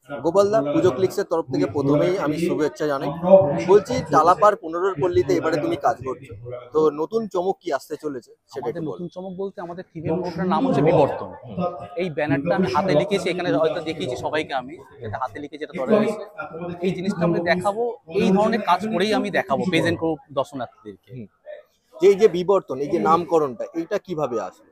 গোপালদা, পুজো ক্লিক্সের তরফ থেকে প্রথমেই আমি শুভেচ্ছা জানাই। বলছি, টালাপাড় পুনরুৎপল্লিতে এবারে তুমি কাজ করছো, তো নতুন চমক কি আসতে চলেছে সেটা আমাদের একটু বলো। নতুন চমক বলতে আমাদের থিমের মোড়টার নাম হচ্ছে বিবর্তন। এই ব্যানারটা আমি হাতে লিখেছি, এখানে হয়তো দেখিয়েছি সবাইকে আমি, যাতে হাতে লিখে যেটা ধরে রয়েছে। এই জিনিসটা আমি দেখাবো, এই ধরনের কাজ করেই আমি দেখাবো প্রেজেন্ট করবো দর্শনার্থীদেরকে। হুম। যে এই যে বিবর্তন, এই যে নামকরণটা, এইটা কিভাবে আসলো?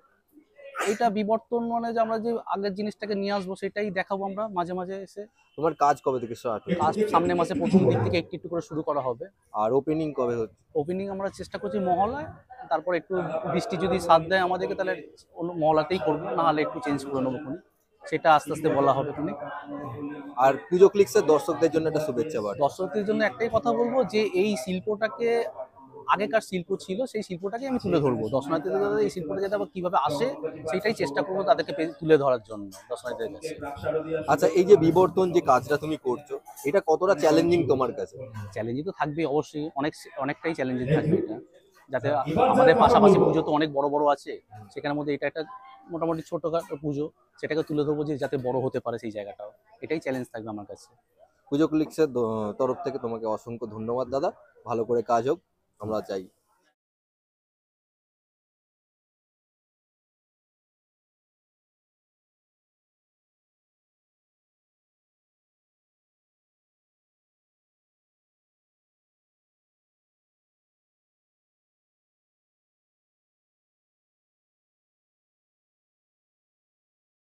এইটা বিবর্তন মানে যে আমরা যে আগের জিনিসটাকে নিয়ে আসবো সেটাই দেখাবো আমরা মাঝে মাঝে এসে। তোমার কাজ কবে থেকে স্টার্ট হচ্ছে? কাজ সামনের মাসে প্রথম দিক থেকে একটু একটু করে শুরু করা হবে। আর ওপেনিং কবে হচ্ছে? ওপেনিং আমরা চেষ্টা করছি মহলায়, তারপর একটু বৃষ্টি যদি সাথ দেয় আমাদেরকে তাহলে অন্য মহলাতেই করবো, না হলে একটু চেঞ্জ করে নেবো কোনি, সেটা আস্তে আস্তে বলা হবে কোনি। আর পুজো ক্লিক্সের দর্শকদের জন্য একটা শুভেচ্ছা বার্তা। দর্শকদের জন্য একটাই কথা বলবো যে এই শিল্পটাকে, আগেকার শিল্প ছিল সেই শিল্পটাকে আমি তুলে ধরবো দর্শনার্থীদের কাছে। এই শিল্পটা যাতে আবার কিভাবে আসে সেটাই চেষ্টা করবো তাদেরকে তুলে ধরার জন্য দর্শনার্থীদের কাছে। আচ্ছা, এই যে বিবর্তন যে কাজটা তুমি করছো, এটা কতটা চ্যালেঞ্জিং তোমার কাছে? চ্যালেঞ্জিং তো থাকবেই অবশ্যই, অনেকটাই চ্যালেঞ্জিং থাকবে এটা। যাতে আমাদের পাশাপাশি পুজো তো অনেক বড় বড় আছে, সেখানের মধ্যে এটা একটা মোটামুটি ছোটখাটো পুজো, সেটাকে তুলে ধরবো যে যাতে বড় হতে পারে সেই জায়গাটাও। এটাই চ্যালেঞ্জ থাকবে আমার কাছে। পুজো ক্লিক্সের তরফ থেকে তোমাকে অসংখ্য ধন্যবাদ দাদা। ভালো করে কাজ হোক আমরা চাই।